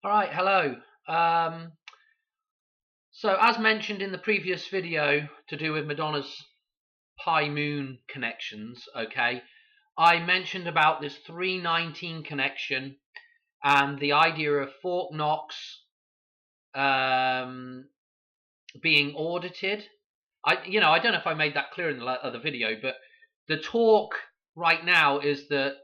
All right, hello. Um, so as mentioned in the previous video to do with Madonna's Pi Moon connections, okay, I mentioned about this 319 connection and the idea of Fort Knox being audited. I don't know if I made that clear in the other video, but the talk right now is that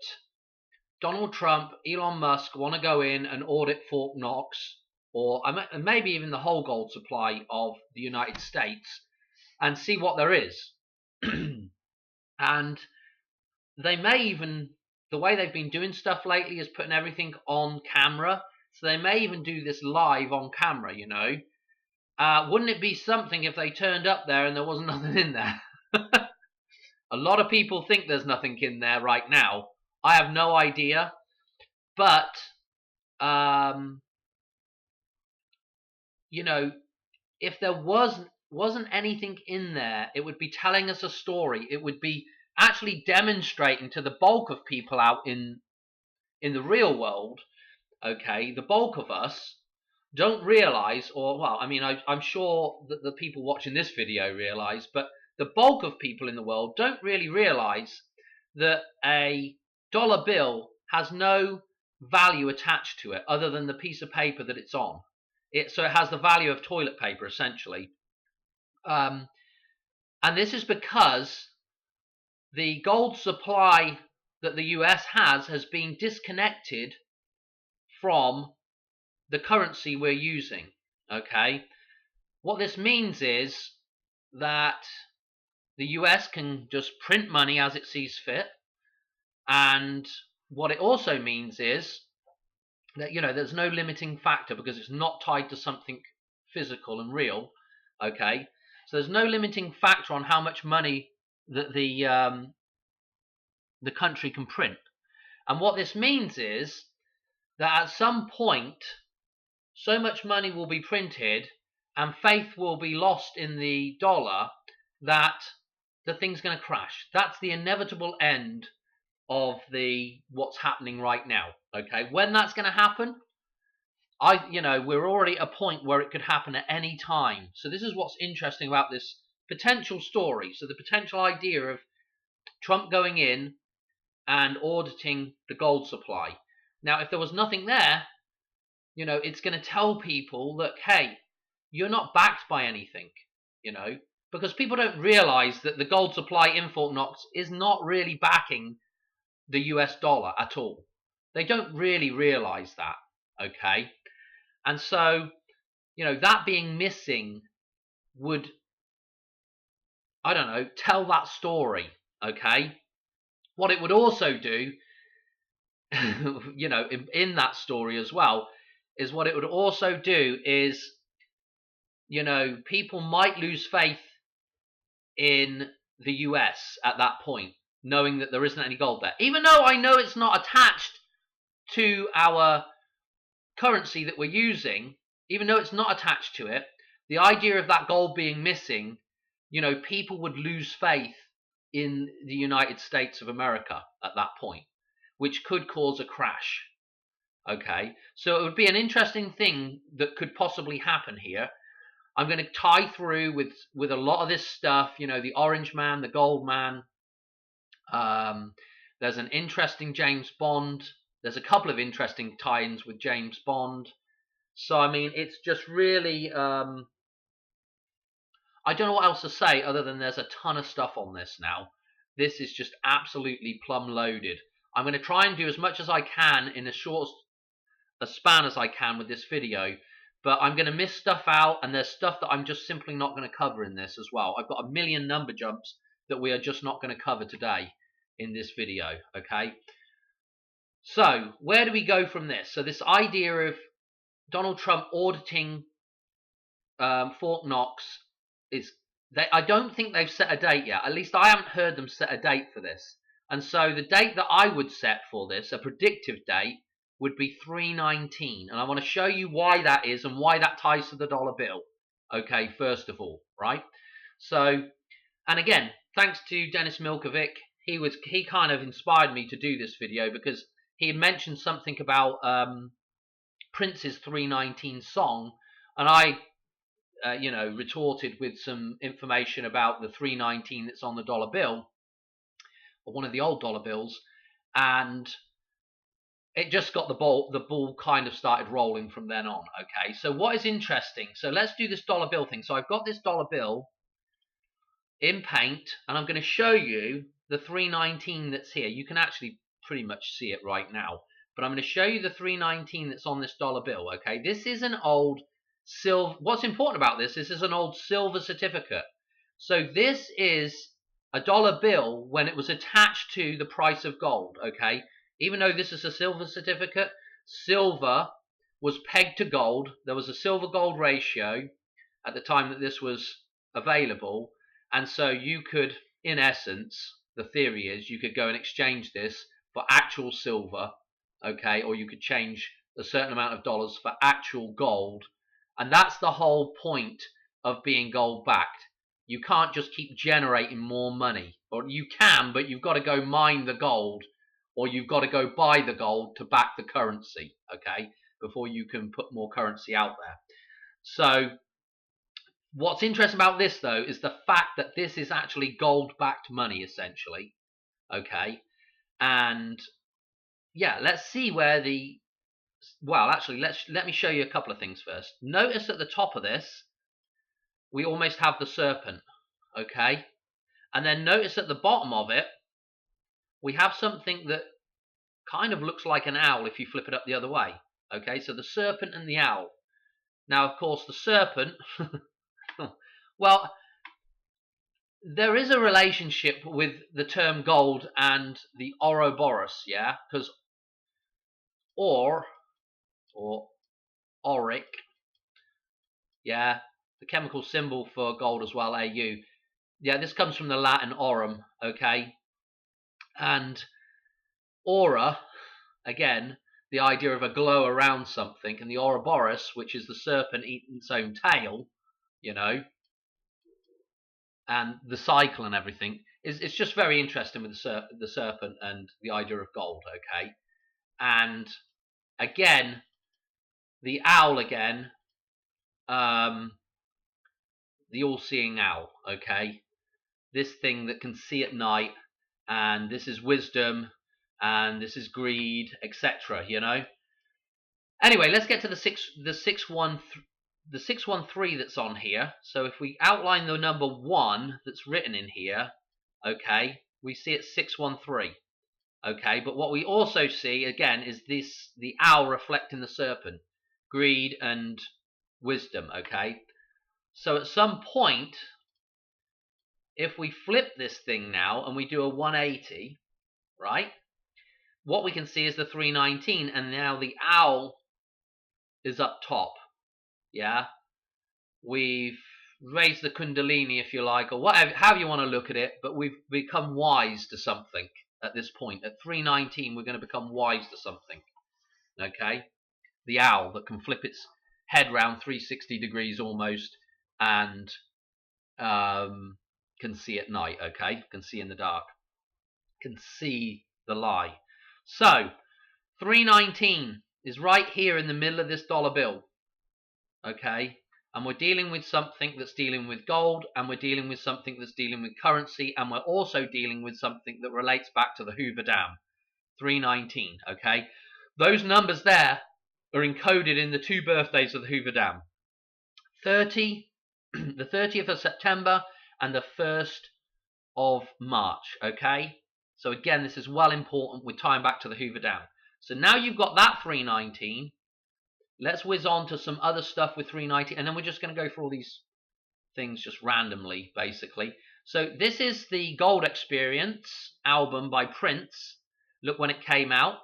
Donald Trump, Elon Musk want to go in and audit Fort Knox, or maybe even the whole gold supply of the United States, and see what there is. And they may even, the way they've been doing stuff lately is putting everything on camera. So they may even do this live on camera, Wouldn't it be something if they turned up there and there wasn't nothing in there? A lot of people think there's nothing in there right now. I have no idea. But if there wasn't anything in there, it would be telling us a story. It would be actually demonstrating to the bulk of people out in the real world, okay, the bulk of us don't realize, or well, I mean, I'm sure that the people watching this video realize, but the bulk of people in the world don't really realize that a dollar bill has no value attached to it other than the piece of paper that it's on. So it has the value of toilet paper, essentially. And this is because the gold supply that the US has been disconnected from the currency we're using, okay? What this means is that the US can just print money as it sees fit, and what it also means is that, there's no limiting factor because it's not tied to something physical and real, okay? So there's no limiting factor on how much money that the country can print. And what this means is that at some point, so much money will be printed and faith will be lost in the dollar that the thing's going to crash. That's the inevitable end of what's happening right now. Okay, when that's going to happen, we're already at a point where it could happen at any time. So this is what's interesting about this potential story. So the potential idea of Trump going in and auditing the gold supply. Now, if there was nothing there, it's going to tell people, look, hey, you're not backed by anything, because people don't realize that the gold supply in Fort Knox is not really backing the US dollar at all. They don't really realize that, okay? And so, that being missing would, I don't know, tell that story, okay? What it would also do, in that story as well, is what it would also do is, people might lose faith in the US at that point, knowing that there isn't any gold there. Even though I know it's not attached to our currency that we're using, even though it's not attached to it, the idea of that gold being missing, people would lose faith in the United States of America at that point, which could cause a crash. Okay, so it would be an interesting thing that could possibly happen here. I'm going to tie through with a lot of this stuff, the Orange Man, the Gold Man. There's an interesting James Bond. There's a couple of interesting tie-ins with James Bond. So, I mean, it's just really, I don't know what else to say other than there's a ton of stuff on this now. This is just absolutely plumb loaded. I'm going to try and do as much as I can in as short a span as I can with this video, but I'm going to miss stuff out, and there's stuff that I'm just simply not going to cover in this as well. I've got a million number jumps that we are just not going to cover today in this video, okay? So, where do we go from this? So this idea of Donald Trump auditing Fort Knox I don't think they've set a date yet. At least I haven't heard them set a date for this. And so the date that I would set for this, a predictive date, would be 3/19. And I want to show you why that is and why that ties to the dollar bill. Okay, first of all, right? So, and again, thanks to Dennis Milkovic. He kind of inspired me to do this video because he had mentioned something about Prince's 319 song, and I retorted with some information about the 319 that's on the dollar bill, or one of the old dollar bills, and it just got the ball kind of started rolling from then on. Okay, so what is interesting? So let's do this dollar bill thing. So I've got this dollar bill in Paint, and I'm going to show you the 319 that's here. You can actually pretty much see it right now, but I'm going to show you the 319 that's on this dollar bill. Okay, this is an old silver. What's important about this is an old silver certificate. So this is a dollar bill when it was attached to the price of gold. Okay, even though this is a silver certificate, silver was pegged to gold. There was a silver gold ratio at the time that this was available, and so you could, in essence, the theory is you could go and exchange this for actual silver, okay, or you could change a certain amount of dollars for actual gold. And that's the whole point of being gold backed. You can't just keep generating more money, or you can, but you've got to go mine the gold, or you've got to go buy the gold to back the currency, okay, before you can put more currency out there. So what's interesting about this, though, is the fact that this is actually gold-backed money, essentially. Okay, and yeah, let's see where the... Well, actually, let me show you a couple of things first. Notice at the top of this, we almost have the serpent. Okay, and then notice at the bottom of it, we have something that kind of looks like an owl if you flip it up the other way. Okay, so the serpent and the owl. Now, of course, the serpent... Well, there is a relationship with the term gold and the Ouroboros, yeah? Because or auric, yeah, the chemical symbol for gold as well, Au. Yeah, this comes from the Latin aurum, okay? And aura, again, the idea of a glow around something, and the Ouroboros, which is the serpent eating its own tail, you know, and the cycle and everything, it's just very interesting with the serpent and the idea of gold, okay? And again, the owl again, the all-seeing owl, okay? This thing that can see at night, and this is wisdom, and this is greed, etc., you know? Anyway, let's get to the 613 that's on here. So if we outline the number 1 that's written in here, okay, we see it's 613. Okay, but what we also see again is the owl reflecting the serpent, greed and wisdom. Okay, so at some point, if we flip this thing now and we do a 180, right, what we can see is the 319, and now the owl is up top. Yeah, we've raised the kundalini, if you like, or whatever, however you want to look at it, but we've become wise to something at this point. At 319, we're going to become wise to something. Okay, the owl that can flip its head round 360 degrees almost, and can see at night. Okay, can see in the dark, can see the lie. So 319 is right here in the middle of this dollar bill. Okay, and we're dealing with something that's dealing with gold, and we're dealing with something that's dealing with currency, and we're also dealing with something that relates back to the Hoover Dam. 319, okay? Those numbers there are encoded in the 2 birthdays of the Hoover Dam. the 30th of September and the 1st of March, okay? So again, this is well important with tying back to the Hoover Dam. So now you've got that 319. Let's whiz on to some other stuff with 319, and then we're just going to go through all these things just randomly, basically. So this is the Gold Experience album by Prince. Look when it came out.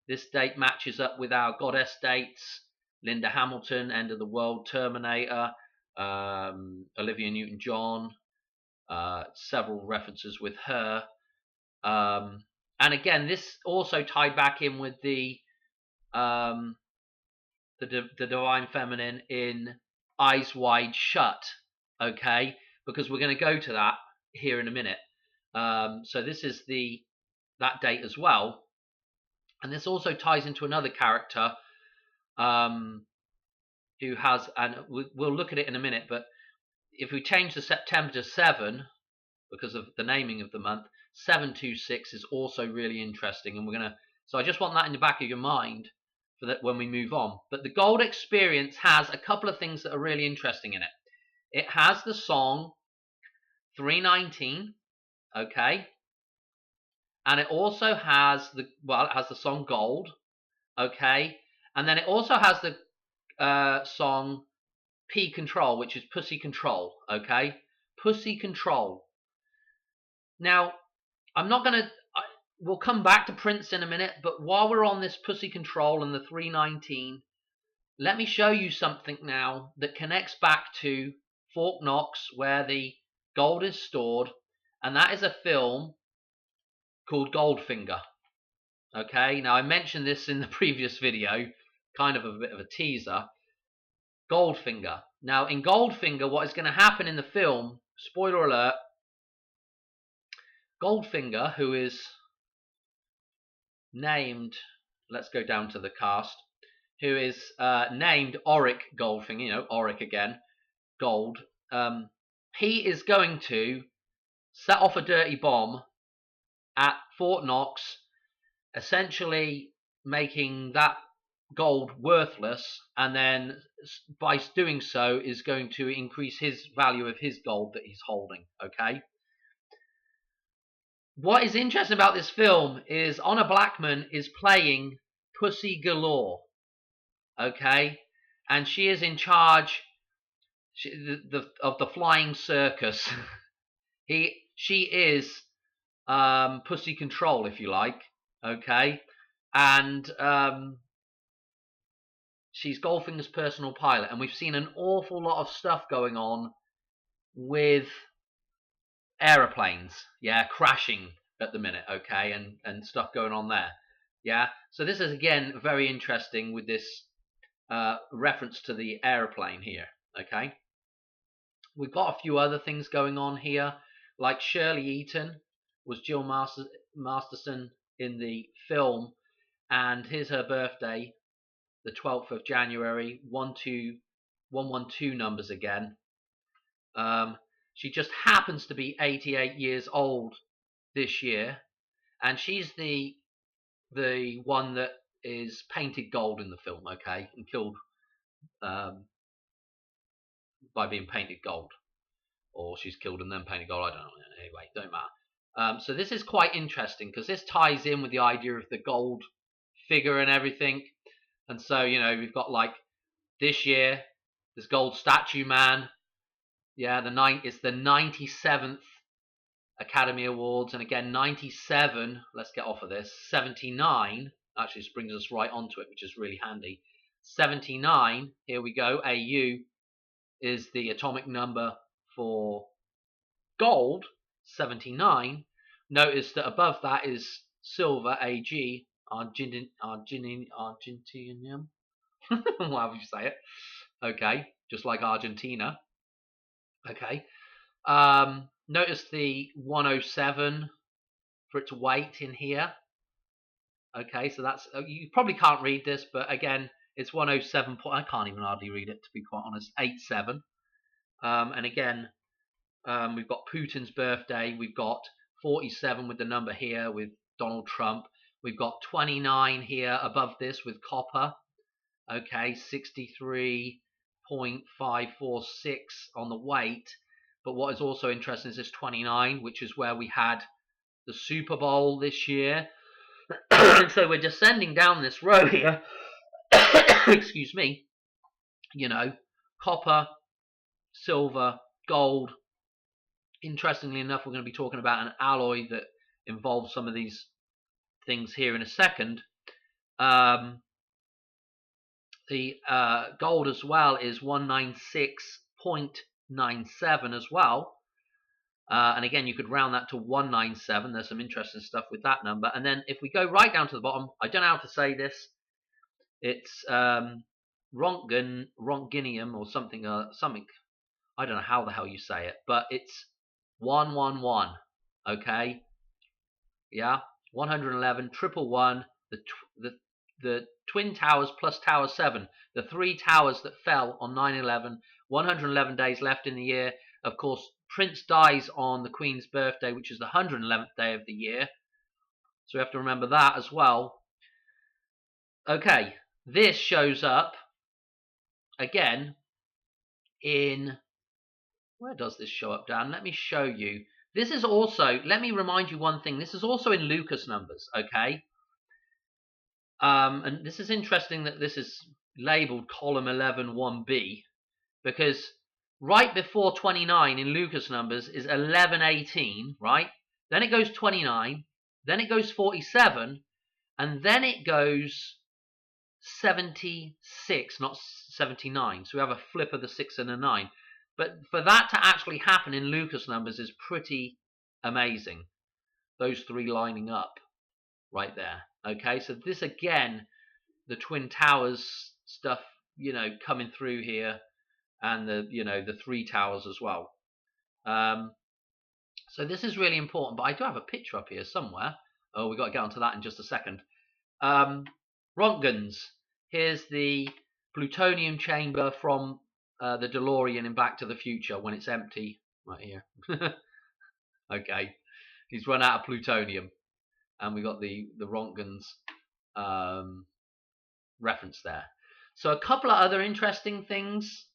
This date matches up with our Goddess dates. Linda Hamilton, End of the World, Terminator, Olivia Newton-John, several references with her. And again, this also tied back in with the Divine Feminine in Eyes Wide Shut, okay? Because we're going to go to that here in a minute. So this is that date as well. And this also ties into another character who has, and we'll look at it in a minute, but if we change the September to 7, because of the naming of the month, 726 is also really interesting, and so I just want that in the back of your mind for that when we move on. But the Gold Experience has a couple of things that are really interesting in it. It has the song 319, okay, and it also has it has the song Gold, okay, and then it also has the song P Control, which is Pussy Control, okay, Pussy Control. Now, I'm not going to, we'll come back to Prince in a minute, but while we're on this Pussy Control and the 319, let me show you something now that connects back to Fort Knox, where the gold is stored, and that is a film called Goldfinger. Okay, now I mentioned this in the previous video, kind of a bit of a teaser. Goldfinger. Now, in Goldfinger, what is going to happen in the film, spoiler alert, Goldfinger, who is named, let's go down to the cast, who is named Auric Goldfinger, you know, Auric again, Gold, he is going to set off a dirty bomb at Fort Knox, essentially making that gold worthless, and then by doing so is going to increase his value of his gold that he's holding, okay? What is interesting about this film is Honor Blackman is playing Pussy Galore, okay? And she is in charge of the flying circus. She is Pussy Control, if you like, okay? And she's Goldfinger's personal pilot, and we've seen an awful lot of stuff going on with aeroplanes, yeah, crashing at the minute, okay, and stuff going on there, yeah. So this is again very interesting with this reference to the aeroplane here, okay. We've got a few other things going on here, like Shirley Eaton was Jill Masterson in the film, and here's her birthday, the 12th of January, 112 numbers again. She just happens to be 88 years old this year, and she's the one that is painted gold in the film, okay, and killed by being painted gold, or she's killed and then painted gold, I don't know, anyway, don't matter. So this is quite interesting because this ties in with the idea of the gold figure and everything. And so, you know, we've got like this year, this gold statue man. Yeah, it's the 97th Academy Awards, and again 97. Let's get off of this. 79. Actually, this brings us right onto it, which is really handy. 79. Here we go. AU is the atomic number for gold. 79. Notice that above that is silver. AG. Argentinium. However you say it. Okay, just like Argentina. Okay. Notice the 107 for its weight in here. Okay, so that's, you probably can't read this, but again, it's 107. I can't even hardly read it, to be quite honest. 87. And again, we've got Putin's birthday. We've got 47 with the number here with Donald Trump. We've got 29 here above this with copper. Okay, 63.546 on the weight. But what is also interesting is this 29, which is where we had the Super Bowl this year. So we're descending down this row here. Excuse me. You know, copper, silver, gold. Interestingly enough, we're going to be talking about an alloy that involves some of these things here in a second. The gold as well is 196.97 as well. And again, you could round that to 197. There's some interesting stuff with that number. And then if we go right down to the bottom, I don't know how to say this. It's Rontgenium or something. Something. I don't know how the hell you say it, but it's 111. Okay. Yeah. 111, 111. the Twin Towers plus Tower 7, the 3 towers that fell on 9/11, 111 days left in the year. Of course, Prince dies on the Queen's birthday, which is the 111th day of the year. So we have to remember that as well. Okay, this shows up again in... Where does this show up, Dan? Let me show you. This is also... Let me remind you one thing. This is also in Lucas numbers, okay? And this is interesting that this is labeled column 11 1b, because right before 29 in Lucas numbers is 1118, right? Then it goes 29, then it goes 47, and then it goes 76, not 79. So we have a flip of the 6 and a 9. But for that to actually happen in Lucas numbers is pretty amazing. Those three lining up right there. Okay, so this again, the Twin Towers stuff, you know, coming through here, and the, you know, the 3 towers as well. So this is really important, but I do have a picture up here somewhere. Oh, we've got to get onto that in just a second. Rontgens. Here's the plutonium chamber from the DeLorean in Back to the Future when it's empty. Right here. Okay. He's run out of plutonium. And we got the Rontgens reference there. So a couple of other interesting things.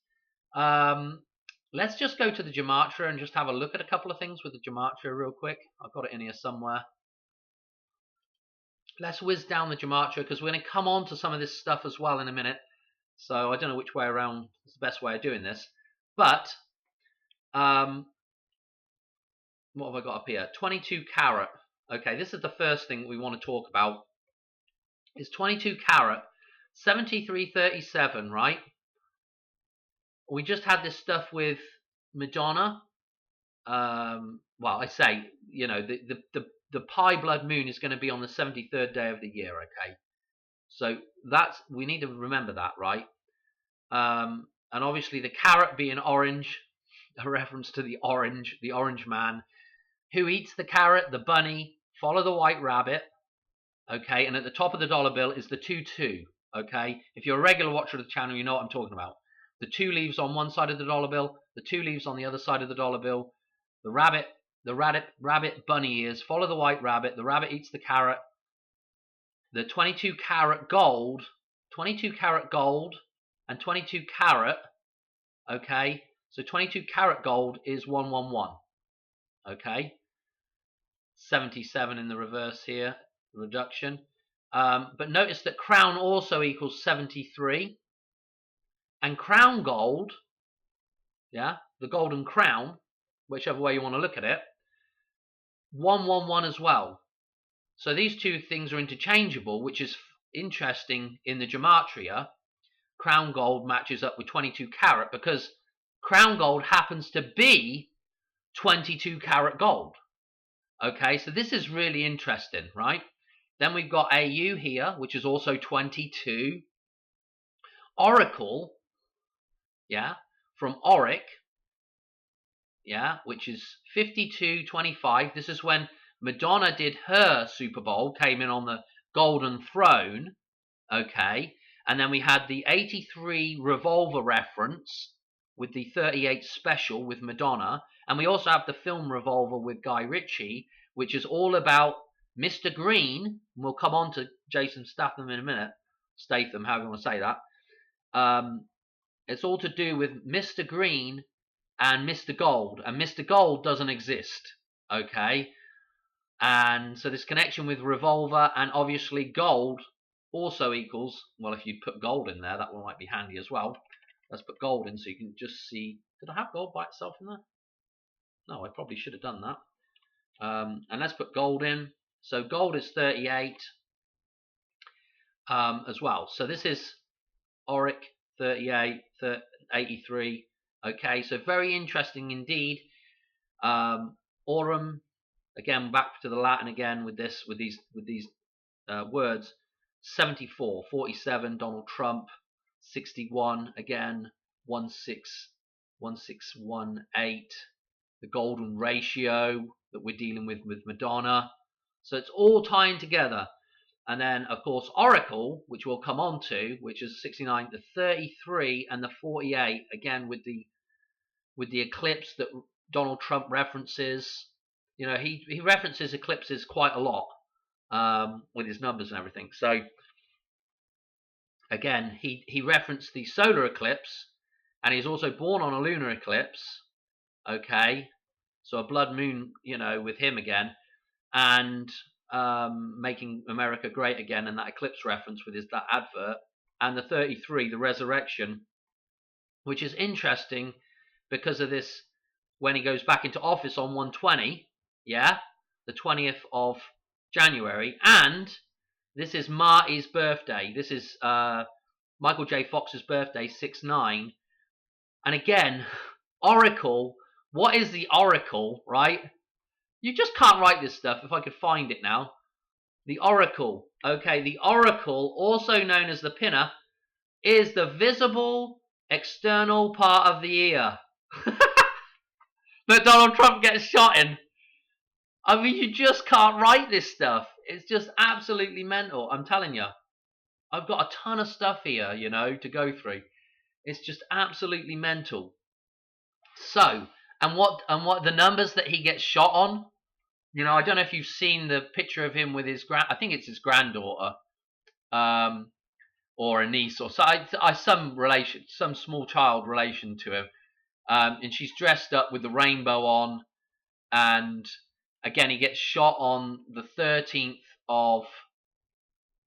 Let's just go to the gematria and just have a look at a couple of things with the gematria real quick. I've got it in here somewhere. Let's whiz down the gematria because we're going to come on to some of this stuff as well in a minute. So I don't know which way around is the best way of doing this. But what have I got up here? 22 carat. Okay, this is the first thing we want to talk about. Is 22 carat, 7337, right? We just had this stuff with Madonna. Well, I say, you know, the pi blood moon is going to be on the 73rd day of the year, okay? So that's, we need to remember that, right? And obviously the carrot being orange, a reference to the orange man. Who eats the carrot? The bunny. Follow the white rabbit. Okay, and at the top of the dollar bill is the 2-2. Okay, if you're a regular watcher of the channel, you know what I'm talking about. The 2 leaves on one side of the dollar bill, the 2 leaves on the other side of the dollar bill. The rabbit bunny ears. Follow the white rabbit. The rabbit eats the carrot. The 22 carat gold, and 22 carat. Okay, so 22 carat gold is 111. Okay, 77 in the reverse here, reduction. But notice that crown also equals 73. And crown gold, yeah, the golden crown, whichever way you want to look at it, 111 as well. So these two things are interchangeable, which is interesting in the gematria. Crown gold matches up with 22 carat because crown gold happens to be 22 carat gold. Okay, so this is really interesting, right? Then we've got AU here, which is also 22. Oracle, yeah, from Auric, yeah, which is 52.25. This is when Madonna did her Super Bowl, came in on the golden throne, okay? And then we had the 83 Revolver reference with the 38 special with Madonna. And we also have the film Revolver with Guy Ritchie, which is all about Mr. Green. And we'll come on to Jason Statham in a minute. Statham, however you want to say that. It's all to do with Mr. Green and Mr. Gold. And Mr. Gold doesn't exist, okay? And so this connection with Revolver and obviously gold also equals, well, if you put gold in there, that one might be handy as well. Let's put gold in so you can just see. Did I have gold by itself in there? No, I probably should have done that. And let's put gold in. So gold is 38 as well. So this is Auric 38, 83. Okay, so very interesting indeed. Aurum, again, back to the Latin again with these words. 74, 47, Donald Trump. 61 again, 1618. The golden ratio that we're dealing with Madonna. So it's all tying together. And then, of course, Oracle, which we'll come on to, which is 69, the 33, and the 48, again with the eclipse that Donald Trump references. You know, he references eclipses quite a lot with his numbers and everything. So, again, he referenced the solar eclipse, and he's also born on a lunar eclipse. Okay, so a blood moon, you know, with him again, and making America great again, and that eclipse reference with that advert, and the 33, the resurrection, which is interesting because of this, when he goes back into office on 120, yeah, the 20th of January, and this is Marty's birthday. This is Michael J. Fox's birthday, 6/9, and again, Oracle. What is the Oracle, right? You just can't write this stuff. If I could find it now. The Oracle. Okay, the Oracle, also known as the pinna, is the visible external part of the ear that Donald Trump gets shot in. I mean, you just can't write this stuff. It's just absolutely mental. I'm telling you. I've got a ton of stuff here, you know, to go through. It's just absolutely mental. So, and what the numbers that he gets shot on? You know, I don't know if you've seen the picture of him with his I think it's his granddaughter, or a niece, or some relation, some small child relation to him, and she's dressed up with the rainbow on, and again he gets shot on the 13th of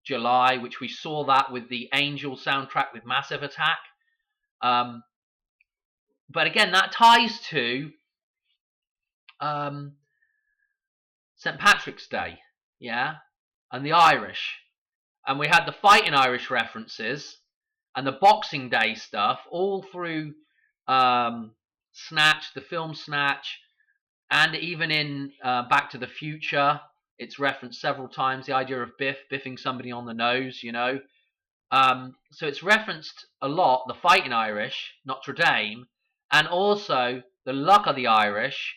July, which we saw that with the Angel soundtrack with Massive Attack. But again, that ties to St. Patrick's Day, yeah, and the Irish. And we had the Fighting Irish references and the Boxing Day stuff all through Snatch, the film Snatch, and even in Back to the Future, it's referenced several times, the idea of biffing somebody on the nose, you know. So it's referenced a lot, the Fighting Irish, Notre Dame, and also the Luck of the Irish.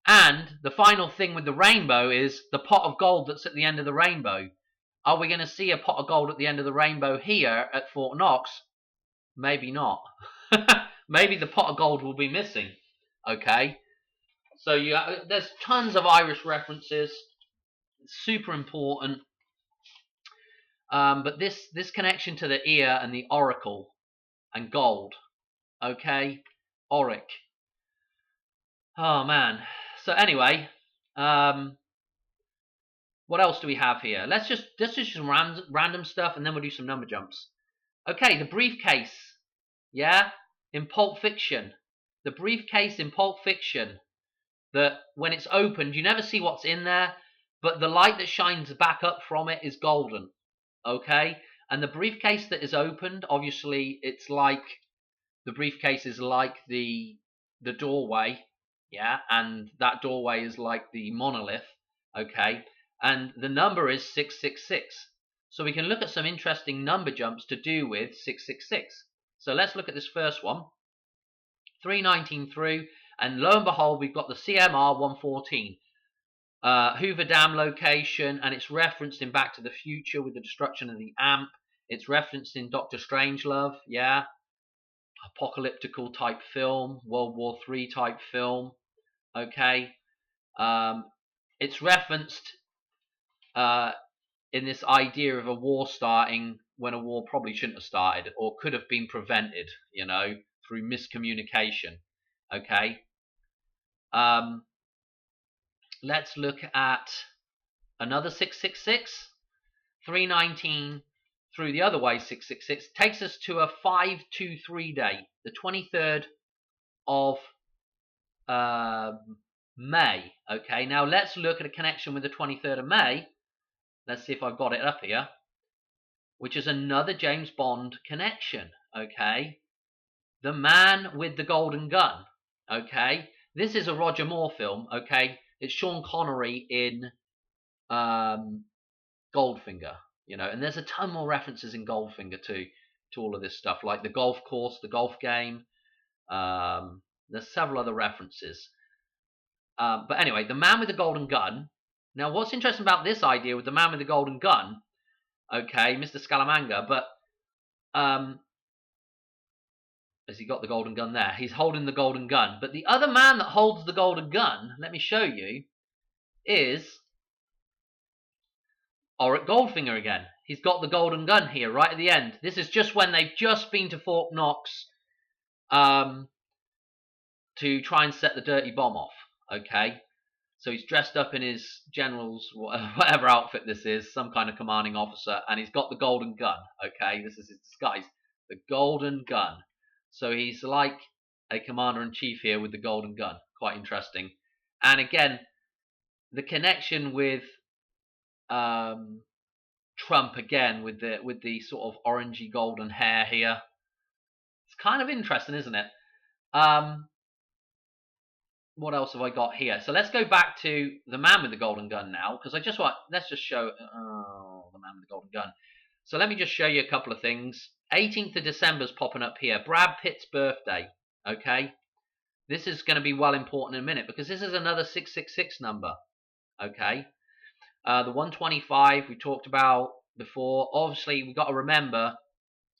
And the final thing with the rainbow is the pot of gold that's at the end of the rainbow. Are we going to see a pot of gold at the end of the rainbow here at Fort Knox? Maybe not. Maybe the pot of gold will be missing. Okay. So there's tons of Irish references. Super important. But this connection to the ear and the oracle and gold. Okay. Auric. Oh man. So anyway, what else do we have here? Let's just some random stuff, and then we'll do some number jumps. Okay, the briefcase. Yeah, in Pulp Fiction. The briefcase in Pulp Fiction. That when it's opened, you never see what's in there, but the light that shines back up from it is golden. Okay, and the briefcase that is opened, obviously, it's like the briefcase is like the doorway. Yeah, and that doorway is like the monolith. Okay. And the number is 666. So we can look at some interesting number jumps to do with 666. So let's look at this first one. 319 through, and lo and behold, we've got the CMR 114. Hoover Dam location, and it's referenced in Back to the Future with the destruction of the amp. It's referenced in Doctor Strangelove, yeah. Apocalyptical type film, World War III type film. Okay. It's referenced in this idea of a war starting when a war probably shouldn't have started, or could have been prevented, you know, through miscommunication. Okay. Let's look at another 666. 319 through the other way, 666 takes us to a 523 day, the 23rd of May. Okay, now let's look at a connection with the 23rd of May. Let's see if I've got it up here, which is another James Bond connection. Okay, The Man with the Golden Gun. Okay, this is a Roger Moore film. Okay, it's Sean Connery in Goldfinger. You know, and there's a ton more references in Goldfinger too to all of this stuff, like the golf course, the golf game. There's several other references. But anyway, the Man with the Golden Gun. Now, what's interesting about this idea with the Man with the Golden Gun Okay, Mr. Scalamanga, but has he got the golden gun there? He's holding the golden gun. But the other man that holds the golden gun, let me show you, is Auric Goldfinger again. He's got the golden gun here, right at the end. This is just when they've just been to Fort Knox to try and set the dirty bomb off, okay? So he's dressed up in his general's, whatever outfit this is, some kind of commanding officer, and he's got the golden gun, okay? This is his disguise, the golden gun. So he's like a commander-in-chief here with the golden gun. Quite interesting. And again, the connection with Trump again with the sort of orangey golden hair here. It's kind of interesting, isn't it? What else have I got here? So let's go back to the man with the golden gun now, because let's just show the man with the golden gun. So let me just show you a couple of things. 18th of December is popping up here. Brad Pitt's birthday. Okay, this is going to be well important in a minute because this is another 666 number. Okay, the 125 we talked about before. Obviously, we've got to remember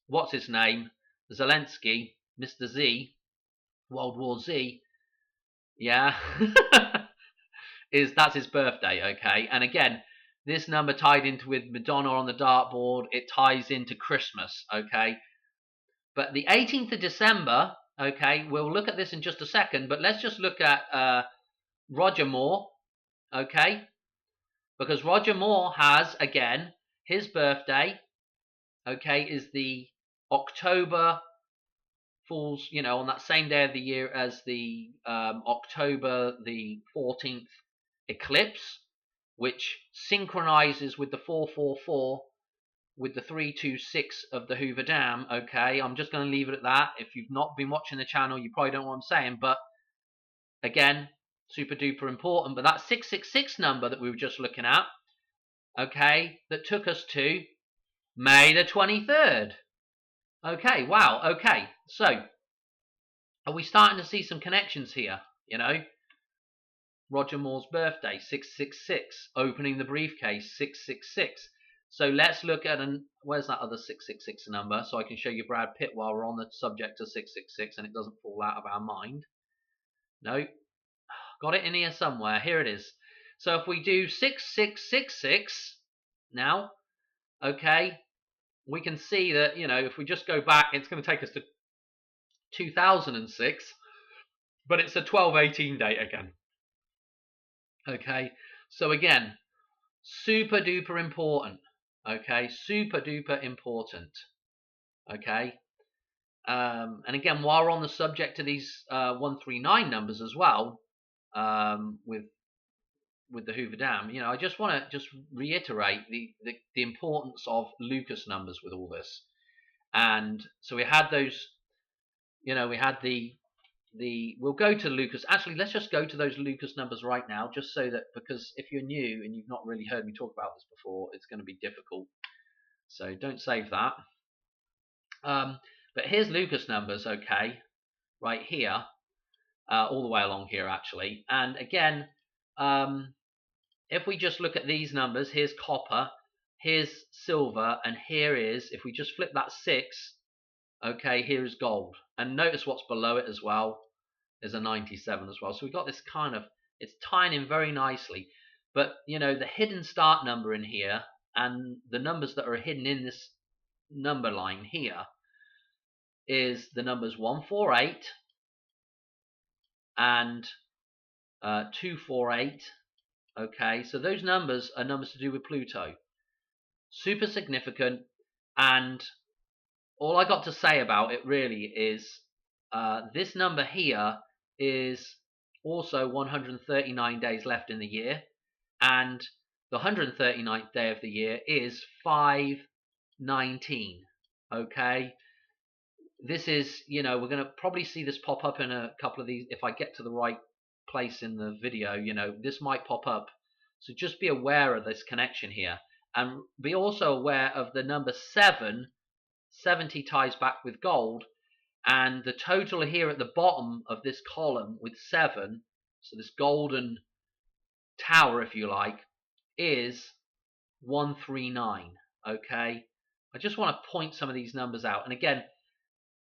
what's his name, Zelensky, Mr. Z, World War Z. Yeah, that's his birthday. Okay, and again, this number tied into with Madonna on the dartboard. It ties into Christmas. Okay, but the 18th of December. Okay, we'll look at this in just a second, but let's just look at Roger Moore. Okay, because Roger Moore has, again, his birthday, okay, is the October falls, on that same day of the year as the October the 14th eclipse, which synchronizes with the 444 with the 326 of the Hoover Dam. Okay, I'm just going to leave it at that. If you've not been watching the channel, you probably don't know what I'm saying, but again, super duper important. But that 666 number that we were just looking at, okay, that took us to May the 23rd. Okay, wow, okay, so are we starting to see some connections here? Roger Moore's birthday, 666, opening the briefcase, 666. So let's look at where's that other 666 number, so I can show you Brad Pitt while we're on the subject of 666 and it doesn't fall out of our mind. No, got it in here somewhere. Here it is. So if we do 6666 now, okay, we can see that, if we just go back, it's going to take us to 2006, but it's a 1218 date again. Okay, so again, super duper important. Okay, super duper important. Okay, and again, while we're on the subject of these 139 numbers as well, with the Hoover Dam, I just want to reiterate the importance of Lucas numbers with all this. And so we had those, we had we'll go to Lucas. Actually, let's just go to those Lucas numbers right now, just so that, because if you're new and you've not really heard me talk about this before, it's going to be difficult. So don't save that. But here's Lucas numbers, okay, right here, all the way along here actually. And again, if we just look at these numbers, here's copper, here's silver, and here is, if we just flip that 6, okay, here is gold. And notice what's below it as well. There's a 97 as well. So we've got this kind of, it's tying in very nicely. But, the hidden start number in here and the numbers that are hidden in this number line here is the numbers 148 and 248. Okay, so those numbers are numbers to do with Pluto. Super significant, and all I got to say about it really is this number here is also 139 days left in the year, and the 139th day of the year is 5/19. Okay, this is, we're going to probably see this pop up in a couple of these if I get to the right place in the video. This might pop up, so just be aware of this connection here, and be also aware of the number 7. 70 ties back with gold, and the total here at the bottom of this column with 7, so this golden tower if you like, is 139. okay? I just want to point some of these numbers out. And again,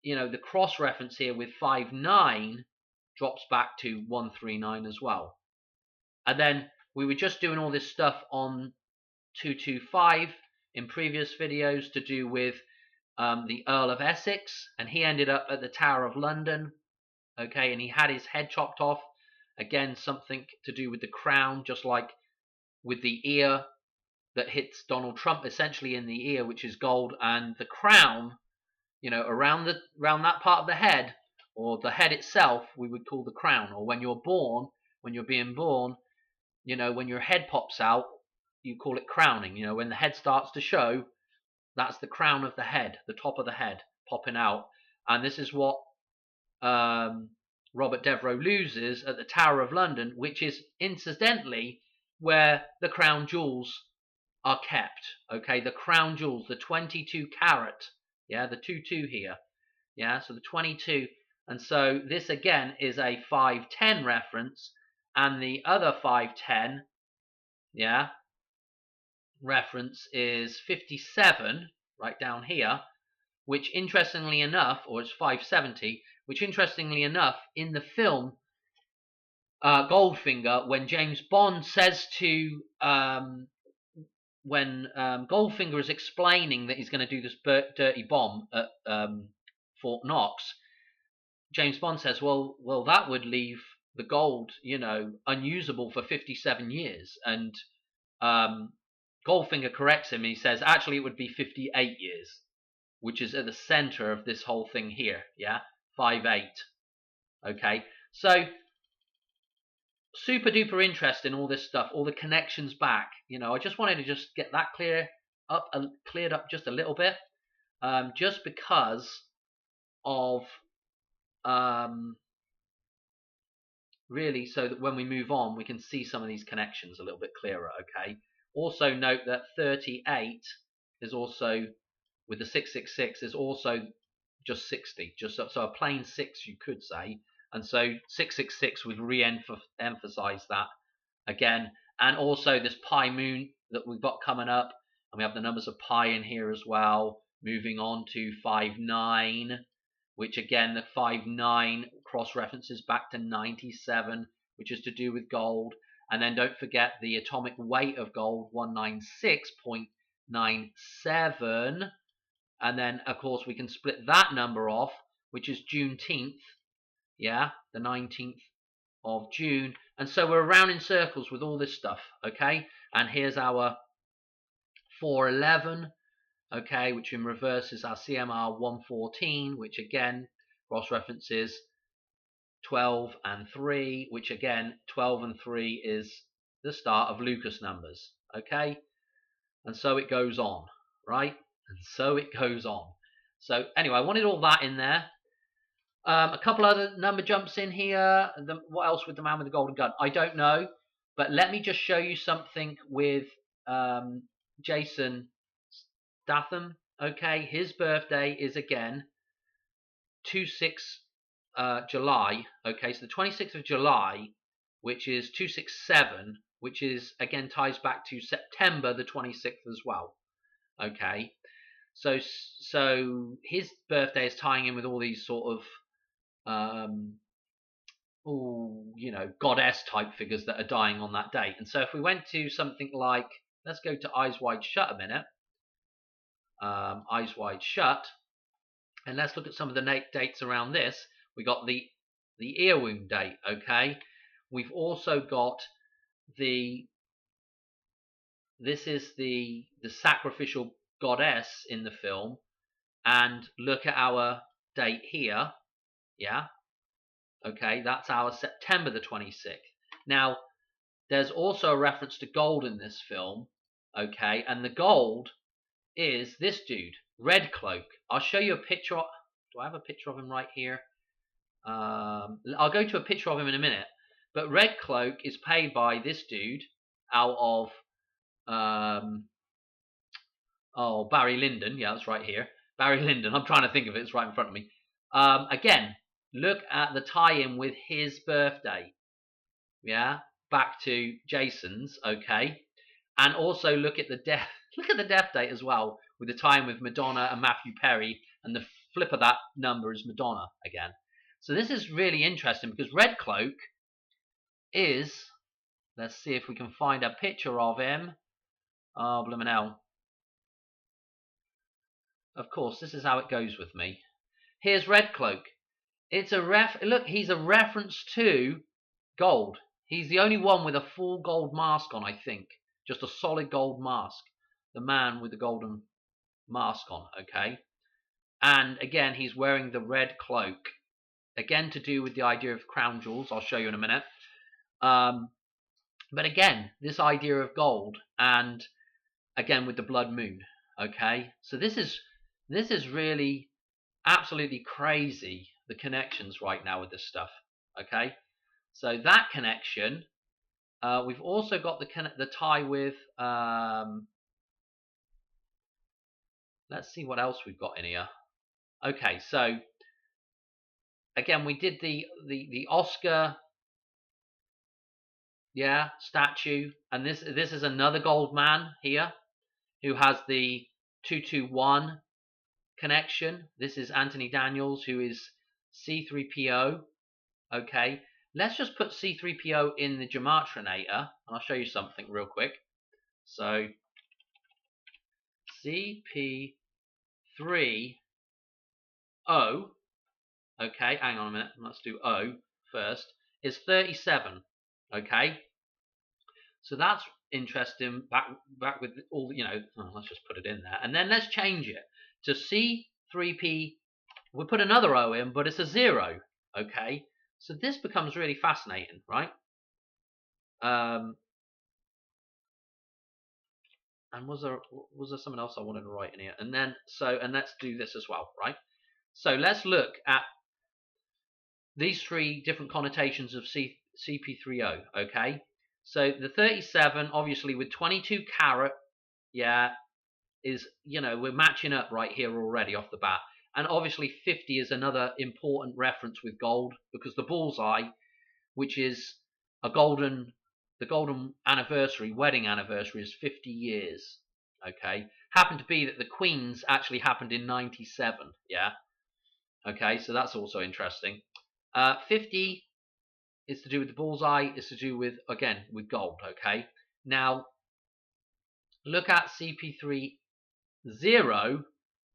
you know, the cross reference here with 59 drops back to 139 as well. And then we were just doing all this stuff on 225 in previous videos to do with the Earl of Essex, and he ended up at the Tower of London, okay, and he had his head chopped off. Again, something to do with the crown, just like with the ear that hits Donald Trump essentially in the ear, which is gold, and the crown, you know, around that part of the head, or the head itself, we would call the crown. Or when you're born, when you're being born, you know, when your head pops out, you call it crowning. You know, when the head starts to show, that's the crown of the head, the top of the head popping out. And this is what Robert Devereux loses at the Tower of London, which is incidentally where the crown jewels are kept. Okay, the crown jewels, the 22 carat, yeah, the 22 here, yeah, so the 22. And so this again is a 510 reference, and the other 510, yeah, reference is 57, right down here, which interestingly enough, or it's 570, which interestingly enough, in the film Goldfinger, when James Bond says to, when Goldfinger is explaining that he's going to do this dirty bomb at Fort Knox, James Bond says, well, that would leave the gold, you know, unusable for 57 years. And Goldfinger corrects him, and he says, actually, it would be 58 years, which is at the center of this whole thing here, yeah? 5'8". Okay, so super duper interest in all this stuff, all the connections back. You know, I just wanted to just get that cleared up just a little bit, just because of really, so that when we move on, we can see some of these connections a little bit clearer. Okay. Also note that 38 is also, with the 666, is also just 60, just so a plain 6, you could say. And so 666 would re-emphasize that again. And also this pi moon that we've got coming up, and we have the numbers of pi in here as well. Moving on to 59, which again, the 59 cross references back to 97, which is to do with gold. And then don't forget the atomic weight of gold, 196.97. And then, of course, we can split that number off, which is Juneteenth, yeah, the 19th of June. And so we're around in circles with all this stuff, okay? And here's our 411, okay, which in reverse is our CMR 114, which again, cross references 12 and 3, which again, 12 and 3 is the start of Lucas numbers, okay? And so it goes on, right? And so it goes on. So anyway, I wanted all that in there. A couple other number jumps in here. What else with the man with the golden gun? I don't know. But let me just show you something with Jason Statham. Okay, his birthday is again 26 July. Okay, so the 26th of July, which is 267, which is again ties back to September the 26th as well. Okay, so his birthday is tying in with all these sort of you know, goddess type figures that are dying on that date. And so if we went to something like, let's go to Eyes Wide Shut a minute. Eyes Wide Shut, and let's look at some of the dates around this. We got the ear wound date. Okay, we've also got this is the sacrificial goddess in the film, and look at our date here, yeah, okay, that's our September the 26th. Now there's also a reference to gold in this film, okay, and the gold is this dude, Red Cloak. I'll show you a picture. Do I have a picture of him right here? I'll go to a picture of him in a minute. But Red Cloak is paid by this dude out of Barry Lyndon. Yeah, that's right here. Barry Lyndon. I'm trying to think of it. It's right in front of me. Again, look at the tie-in with his birthday. Yeah, back to Jason's. Okay, and also look at the death. Look at the death date as well, with the time with Madonna and Matthew Perry, and the flip of that number is Madonna again. So this is really interesting because Red Cloak is, let's see if we can find a picture of him. Oh, blimmin' hell. Of course, this is how it goes with me. Here's Red Cloak. It's a look, he's a reference to gold. He's the only one with a full gold mask on, I think. Just a solid gold mask. The man with the golden mask on, okay? And again, he's wearing the red cloak. Again, to do with the idea of crown jewels. I'll show you in a minute. But again, this idea of gold, and again with the blood moon, okay? So this is really absolutely crazy, the connections right now with this stuff, okay? So that connection, we've also got the tie with, let's see what else we've got in here. Okay, so again, we did the Oscar, yeah, statue, and this is another gold man here who has the 221 connection. This is Anthony Daniels, who is C3PO. Okay, let's just put C3PO in the Gematrinator, and I'll show you something real quick. So CP3O, okay, hang on a minute, let's do O first, is 37, okay? So that's interesting, back with all, you know, let's just put it in there. And then let's change it to C3P, we'll put another O in, but it's a 0, okay? So this becomes really fascinating, right? And was there something else I wanted to write in here? And then, and let's do this as well, right? So let's look at these three different connotations of CP3O, okay? So the 37, obviously with 22 carat, yeah, is, you know, we're matching up right here already off the bat. And obviously 50 is another important reference with gold, because the bullseye, which is the golden anniversary, wedding anniversary, is 50 years, okay? Happened to be that the Queen's actually happened in 97, yeah? Okay, so that's also interesting. 50 is to do with the bullseye, is to do with, again, with gold, okay? Now, look at CP30.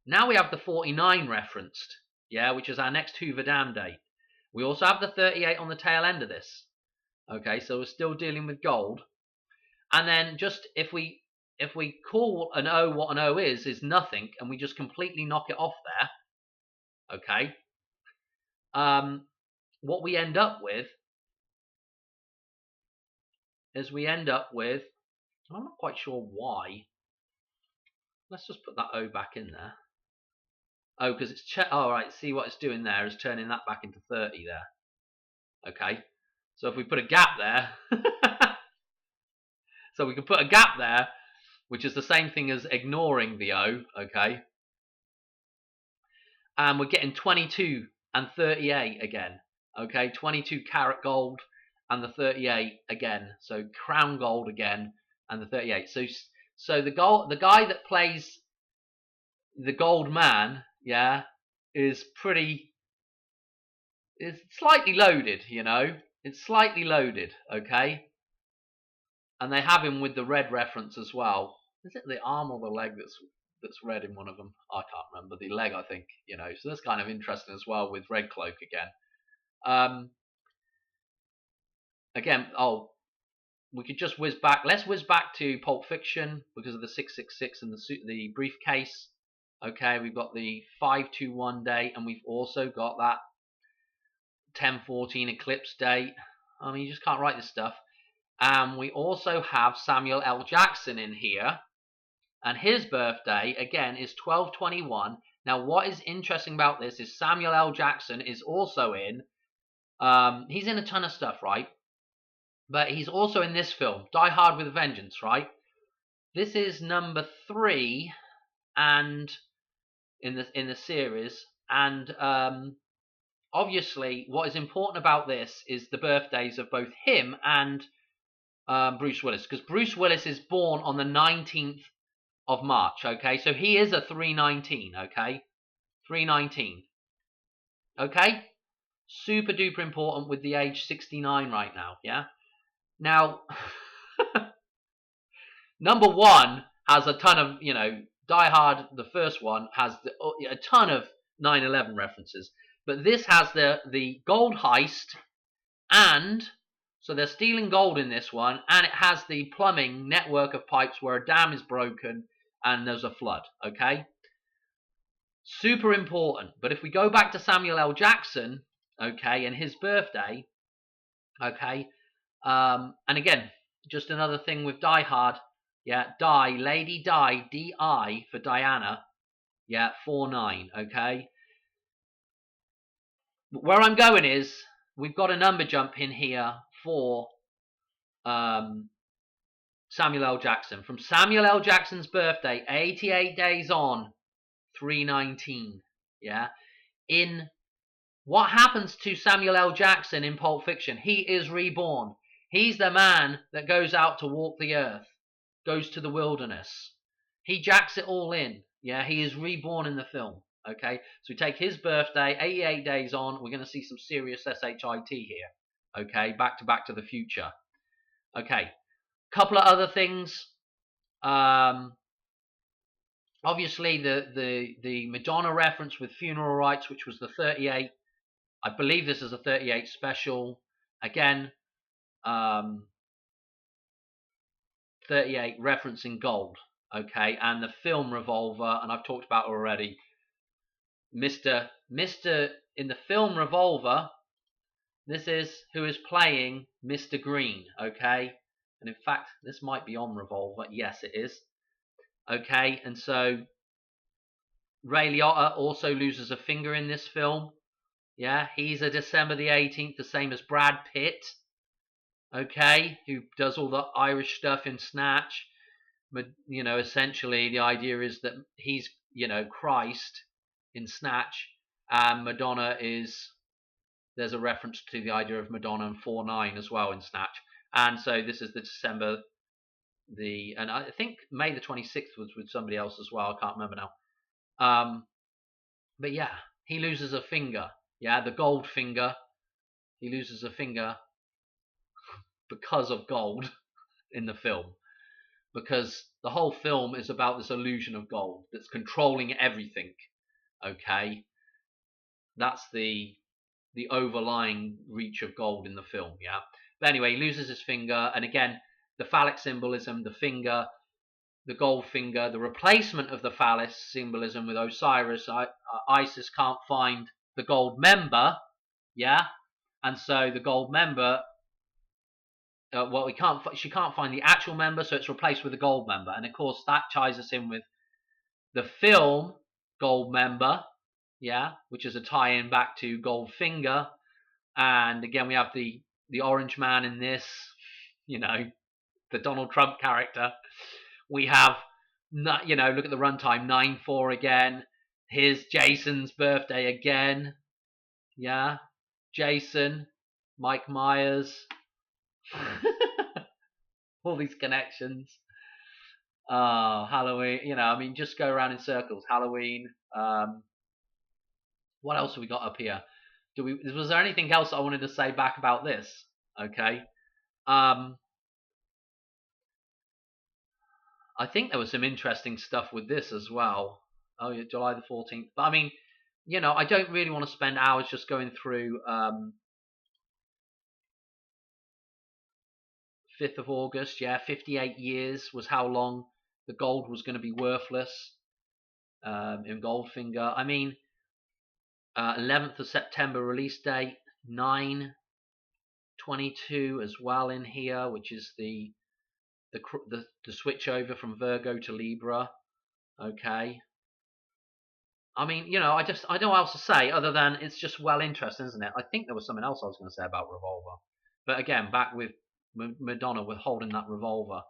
Now we have the 49 referenced, yeah, which is our next Hoover Dam date. We also have the 38 on the tail end of this. Okay, so we're still dealing with gold. And then just if we call an O what an O is nothing, and we just completely knock it off there, okay, what we end up with is I'm not quite sure why. Let's just put that O back in there. Oh, because it's right, see what it's doing there is turning that back into 30 there. Okay, so if we put a gap there, so we can put a gap there, which is the same thing as ignoring the O, okay? And we're getting 22 and 38 again, okay? 22 karat gold and the 38 again. So crown gold again and the 38. So the guy that plays the gold man, yeah, is slightly loaded, you know? It's slightly loaded, okay? And they have him with the red reference as well. Is it the arm or the leg that's red in one of them? I can't remember. The leg, I think, you know. So that's kind of interesting as well with Red Cloak again. We could just whiz back. Let's whiz back to Pulp Fiction because of the 666 and the briefcase. Okay, we've got the 521 date, and we've also got that 1014 eclipse date. I mean, you just can't write this stuff. And we also have Samuel L. Jackson in here. And his birthday, again, is 12/21. Now, what is interesting about this is Samuel L. Jackson is also in, he's in a ton of stuff, right? But he's also in this film, Die Hard with a Vengeance, right? This is number 3 and in the series. And obviously, what is important about this is the birthdays of both him and Bruce Willis, because Bruce Willis is born on the 19th of March. Okay, so he is a 319. Okay, 319. Okay, super duper important with the age 69 right now. Yeah. Now, number one has a ton of, Die Hard, the first one, has a ton of 9/11 references. But this has the gold heist, and so they're stealing gold in this one, and it has the plumbing network of pipes where a dam is broken and there's a flood. Okay? Super important. But if we go back to Samuel L. Jackson, okay, and his birthday, okay, and again, just another thing with Die Hard, yeah, Lady Di, D-I for Diana, yeah, 4-9, okay. But where I'm going is, we've got a number jump in here for Samuel L. Jackson. From Samuel L. Jackson's birthday, 88 days on, 319, yeah. In what happens to Samuel L. Jackson in Pulp Fiction? He is reborn. He's the man that goes out to walk the earth, goes to the wilderness. He jacks it all in. Yeah, he is reborn in the film. Okay, so we take his birthday, 88 days on. We're going to see some serious SHIT here. Okay, back to the future. Okay, couple of other things. Obviously, the Madonna reference with Funeral Rites, which was the 38. I believe this is a 38 special. Again, 38 referencing gold. Okay, and the film Revolver, and I've talked about already. Mr. in the film Revolver, this is who is playing Mr. Green. Okay, and in fact, this might be on Revolver. Yes, it is. Okay, and so Ray Liotta also loses a finger in this film. Yeah, he's a December the 18th, the same as Brad Pitt. Okay, who does all the Irish stuff in Snatch. But, essentially the idea is that he's, Christ in Snatch, and Madonna there's a reference to the idea of Madonna and 4-9 as well in Snatch. And so this is the December, and I think May the 26th was with somebody else as well. I can't remember now. But yeah, he loses a finger. Yeah, the gold finger. He loses a finger because of gold in the film. Because the whole film is about this illusion of gold that's controlling everything. Okay? That's the overlying reach of gold in the film, yeah? But anyway, he loses his finger, and again, the phallic symbolism, the finger, the gold finger, the replacement of the phallus symbolism with Osiris. Isis can't find the gold member, yeah? And so the gold member, she can't find the actual member, so it's replaced with the gold member. And of course, that ties us in with the film Gold Member, yeah, which is a tie-in back to Goldfinger. And again, we have the orange man in this, the Donald Trump character. We have, look at the runtime, 9/4 again. Here's Jason's birthday again. Yeah, Jason, Mike Myers. All these connections. Halloween, just go around in circles. Halloween. What else have we got up here? Was there anything else I wanted to say back about this? Okay. I think there was some interesting stuff with this as well. Oh, yeah, July the 14th. But I mean, I don't really want to spend hours just going through 5th of August. Yeah, 58 years was how long the gold was going to be worthless in Goldfinger. I mean, 11th of September release date, 9/22 as well in here, which is the switch over from Virgo to Libra. Okay. I mean, I don't know what else to say other than it's just well interesting, isn't it? I think there was something else I was going to say about Revolver. But again, back with Madonna with holding that revolver.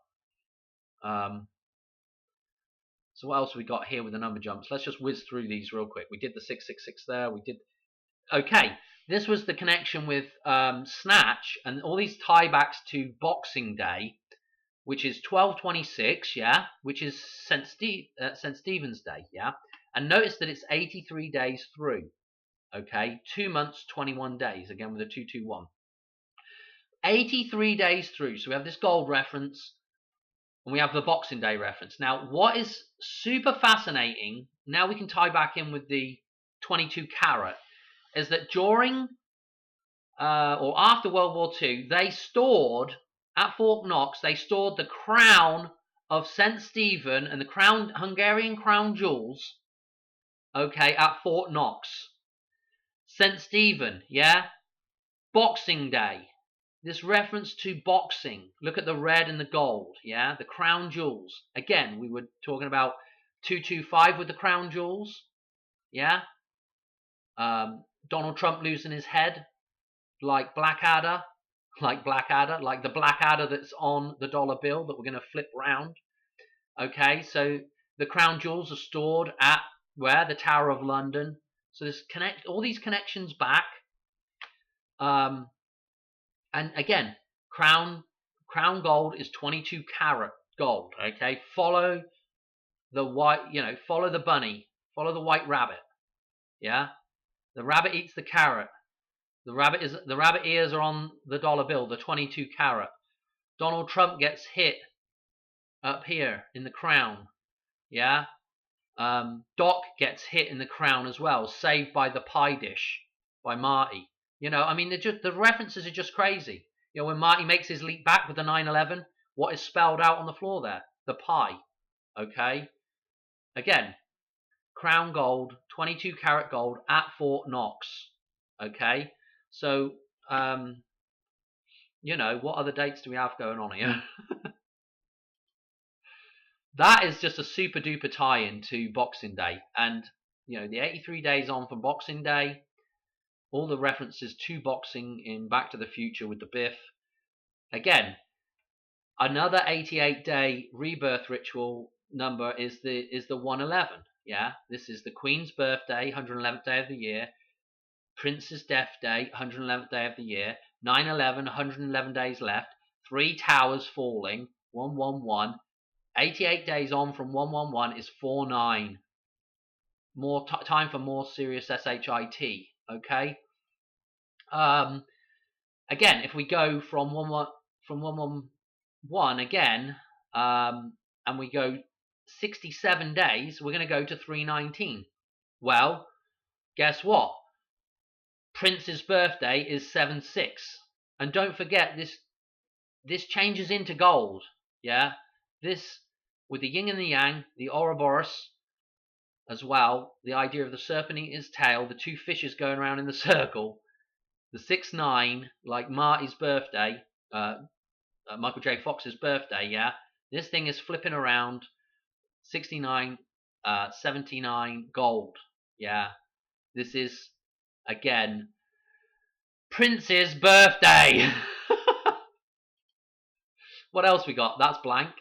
So what else have we got here with the number jumps? Let's just whiz through these real quick. We did the 666 there. Okay, this was the connection with Snatch and all these tiebacks to Boxing Day. which is 12/26, yeah, which is St. Stephen's Day, yeah. And notice that it's 83 days through, okay, 2 months, 21 days, again with a 221. 83 days through, so we have this gold reference, and we have the Boxing Day reference. Now, what is super fascinating, now we can tie back in with the 22 carat, is that during or after World War II, they stored, at Fort Knox, they stored the crown of St. Stephen and the Hungarian crown jewels, okay, at Fort Knox. St. Stephen, yeah? Boxing Day. This reference to boxing. Look at the red and the gold, yeah? The crown jewels. Again, we were talking about 225 with the crown jewels, yeah? Donald Trump losing his head like Blackadder, like the Blackadder that's on the dollar bill that we're going to flip round. Okay, so the crown jewels are stored at where? The Tower of London. So there's all these connections back. And again, crown gold is 22 carat gold. Okay, follow the follow the bunny, follow the white rabbit. Yeah, the rabbit eats the carrot. The rabbit ears are on the dollar bill, the 22 carat. Donald Trump gets hit up here in the crown. Yeah. Doc gets hit in the crown as well, saved by the pie dish by Marty. I mean, the references are just crazy. When Marty makes his leap back with the 9/11, what is spelled out on the floor there? The pie. Okay. Again, crown gold, 22 carat gold at Fort Knox. Okay. So, what other dates do we have going on here? That is just a super duper tie-in to Boxing Day. And, the 83 days on from Boxing Day, all the references to boxing in Back to the Future with the Biff. Again, another 88-day rebirth ritual number is the 111. Yeah, this is the Queen's birthday, 111th day of the year. Prince's death day, 111th day of the year. 9/11, 111 days left. 3 towers falling, 111. 88 days on from 111 is 49. More time for more serious SHIT. Okay. Again, if we go from 111 again, and we go 67 days, we're going to go to 319. Well, guess what? Prince's birthday is 7/6, and don't forget this changes into gold. Yeah, this with the yin and the yang, the Ouroboros as well, the idea of the serpent eating his tail, the 2 fishes going around in the circle, the 6/9, like Marty's birthday, Michael J. Fox's birthday. Yeah, this thing is flipping around, 69, 79 gold. Yeah, this is again Prince's birthday. What else we got? That's blank.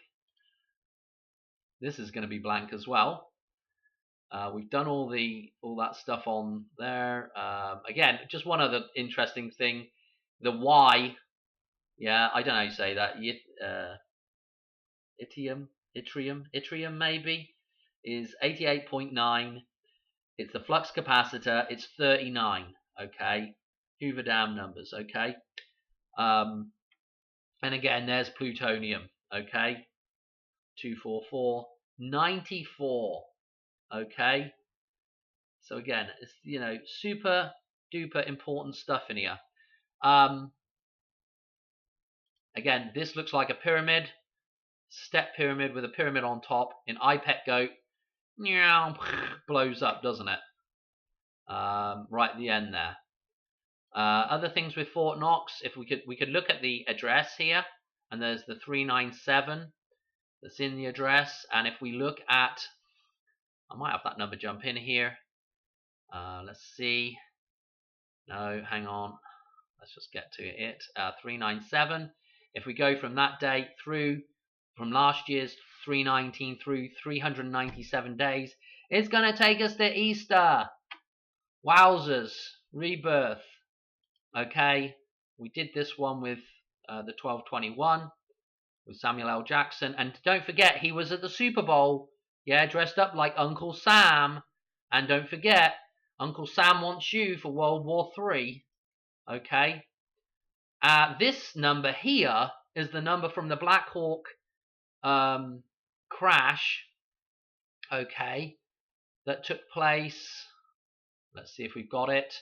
This is going to be blank as well. We've done all that stuff on there. Again, just one other interesting thing. The Y, yeah, I don't know how you say that. Yttrium maybe, is 88.9. It's the flux capacitor. It's 39. Okay, Hoover Dam numbers. Okay, and again, there's plutonium. Okay, 244, 94. Okay, so again, it's super duper important stuff in here. Again, this looks like a pyramid, step pyramid with a pyramid on top. In iPet Goat, blows up, doesn't it? Right at the end there. Other things with Fort Knox, if we could look at the address here, and there's the 397 that's in the address, and if we look at, I might have that number jump in here. Let's see. No, hang on. Let's just get to it. 397. If we go from that date through, from last year's 319 through 397 days, it's going to take us to Easter. Wowzers. Rebirth. Okay. We did this one with the 1221. with Samuel L. Jackson. And don't forget, he was at the Super Bowl, yeah, dressed up like Uncle Sam. And don't forget, Uncle Sam wants you for World War III. Okay? This number here is the number from the Black Hawk crash, okay, that took place. Let's see if we've got it.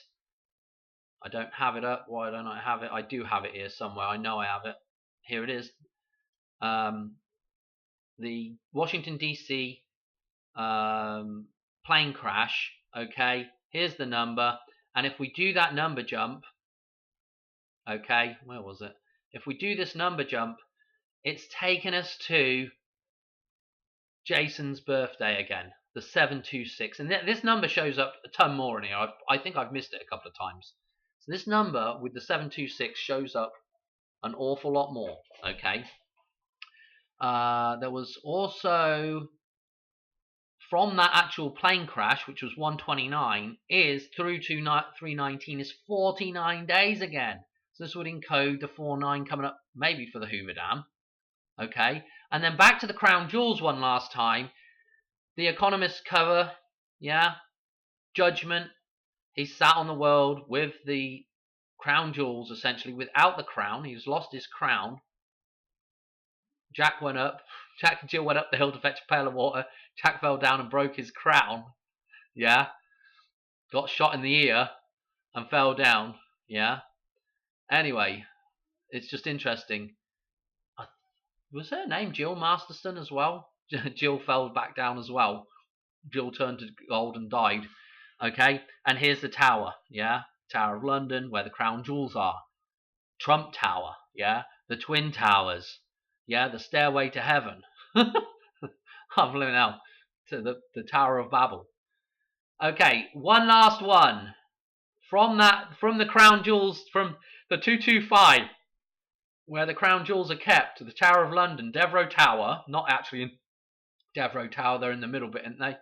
I don't have it up. Why don't I have it? I do have it here somewhere. I know I have it. Here it is. The Washington, D.C. Plane crash, okay, here's the number. And if we do that number jump, okay, where was it? If we do this number jump, it's taken us to Jason's birthday again, the 726. And this number shows up a ton more in here. I think I've missed it a couple of times. So this number with the 726 shows up an awful lot more, okay? There was also, from that actual plane crash, which was 129, is through to 319 is 49 days again. So this would encode the 49 coming up maybe for the Hoover Dam. Okay, and then back to the Crown Jewels one last time. The Economist cover, yeah, Judgment. He sat on the world with the Crown Jewels, essentially without the crown. He's lost his crown. Jack and Jill went up the hill to fetch a pail of water. Jack fell down and broke his crown. Yeah. Got shot in the ear and fell down. Yeah. Anyway, it's just interesting. Was her name Jill Masterson as well? Jill fell back down as well. Jill turned to gold and died. Okay. And here's the tower. Yeah. Tower of London, where the Crown Jewels are. Trump Tower. Yeah. The Twin Towers. Yeah, the Stairway to Heaven. I'm living out to the Tower of Babel. Okay, one last one. From the Crown Jewels, from the 225, where the Crown Jewels are kept, the Tower of London, Devereux Tower, not actually in Devereux Tower, they're in the middle bit, aren't they?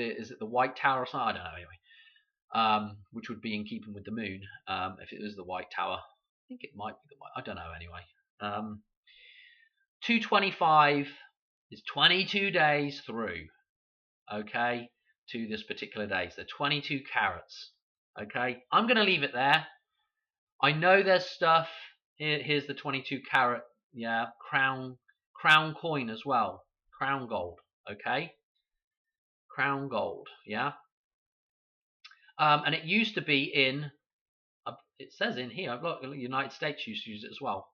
Is it the White Tower or something? I don't know, anyway. Which would be in keeping with the moon, if it was the White Tower. I think it might be the White, I don't know, anyway. 225 is 22 days through, okay, to this particular day. So 22 carats, okay. I'm going to leave it there. I know there's stuff. Here's the 22 carat, yeah, crown coin as well. Crown gold, okay. Crown gold, yeah. And it used to be in, it says in here, look, the United States used to use it as well.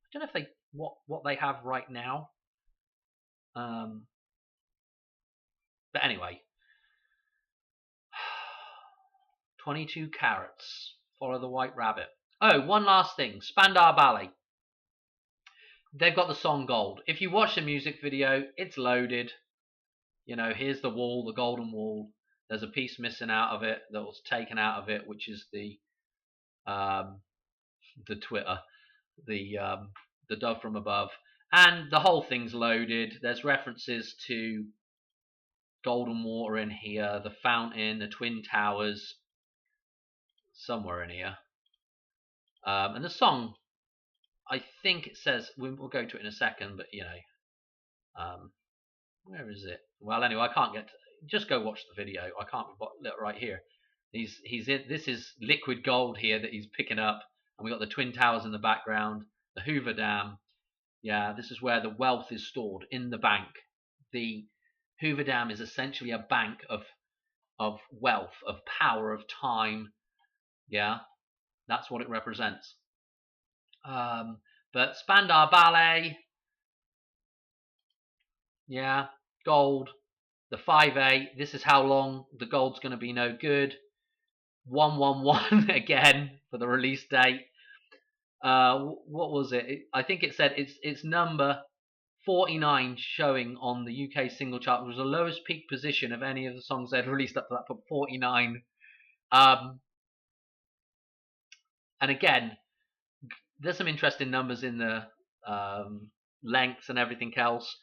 I don't know if they what they have right now. But anyway, 22 carats. Follow the white rabbit. Oh, one last thing. Spandau Ballet. They've got the song Gold. If you watch the music video, it's loaded. You know, here's the wall, the golden wall. There's a piece missing out of it that was taken out of it, which is the Twitter, the dove from above. And the whole thing's loaded. There's references to golden water in here, the fountain, the twin towers, somewhere in here. And the song, I think it says, we'll go to it in a second, but you know, where is it? Well, anyway, I can't get to, just go watch the video. I can't, look right here. He's in, this is liquid gold here that he's picking up, and we got the twin towers in the background, the Hoover Dam. Yeah, this is where the wealth is stored, in the bank. The Hoover Dam is essentially a bank of wealth, of power, of time. Yeah, that's what it represents. But Spandau Ballet, yeah, gold, the 5A. This is how long the gold's going to be no good. 111 again for the release date. What was it? I think it said it's number 49 showing on the UK single chart. It was the lowest peak position of any of the songs they'd released up to that, for 49. And again, there's some interesting numbers in the lengths and everything else.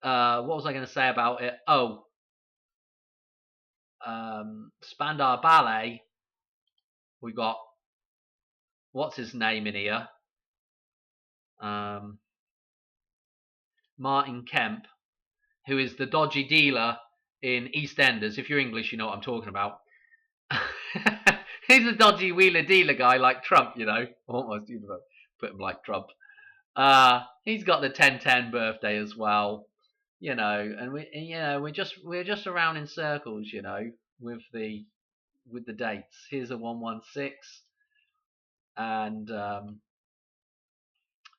What was I going to say about it? Oh, Spandau Ballet. We got, what's his name in here? Martin Kemp, who is the dodgy dealer in EastEnders. If you're English, you know what I'm talking about. He's a dodgy wheeler dealer guy like Trump, you know. Almost, you know, put him like Trump. He's got the 1010 birthday as well, you know, and we're just around in circles, you know, with the dates. Here's a 116, and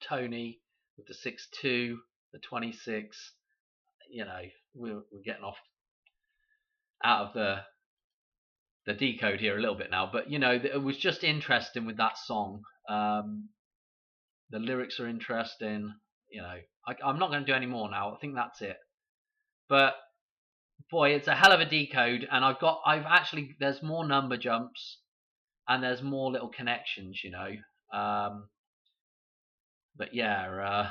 Tony with the 62, the 26. You know, we're getting off out of the decode here a little bit now, but you know, it was just interesting with that song. The lyrics are interesting. You know, I'm not going to do any more now. I think that's it. But boy, it's a hell of a decode, and I've actually, there's more number jumps, and there's more little connections, you know. But yeah,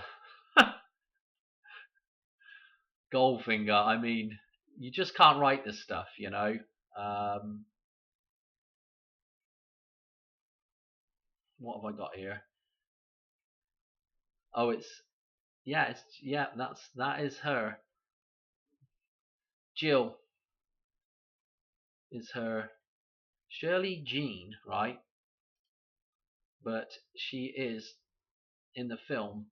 Goldfinger. I mean, you just can't write this stuff, you know. What have I got here? Oh, that is her. Jill is her. Shirley Jean, right? But she is in the film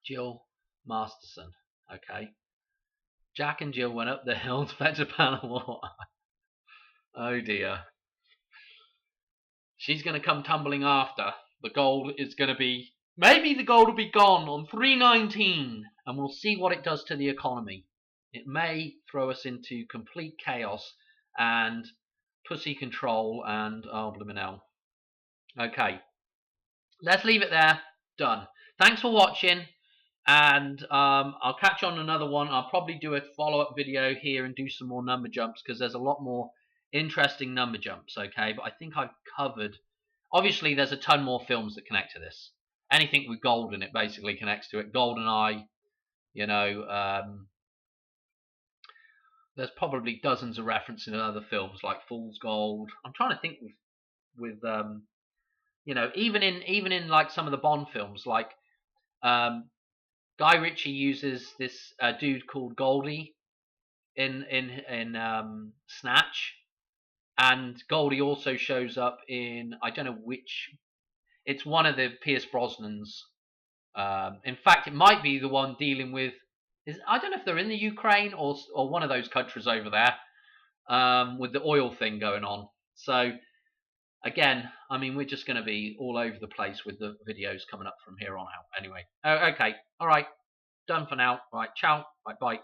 Jill Masterson. Okay. Jack and Jill went up the hill to fetch a pan of water. Oh dear. She's going to come tumbling after. The gold is going to be. Maybe the gold will be gone on 319, and we'll see what it does to the economy. It may throw us into complete chaos and pussy control and oh, blooming hell. Okay. Let's leave it there. Done. Thanks for watching. And I'll catch you on another one. I'll probably do a follow-up video here and do some more number jumps because there's a lot more interesting number jumps, okay? But I think I've covered. Obviously, there's a ton more films that connect to this. Anything with gold in it basically connects to it. GoldenEye, you know. There's probably dozens of references in other films like Fool's Gold. I'm trying to think with you know, even in like some of the Bond films, like Guy Ritchie uses this dude called Goldie in Snatch, and Goldie also shows up in, I don't know which. It's one of the Pierce Brosnans. In fact, it might be the one dealing with. I don't know if they're in the Ukraine or one of those countries over there with the oil thing going on. So again, I mean, we're just going to be all over the place with the videos coming up from here on out. Anyway, okay, all right, done for now. Right, ciao, bye bye.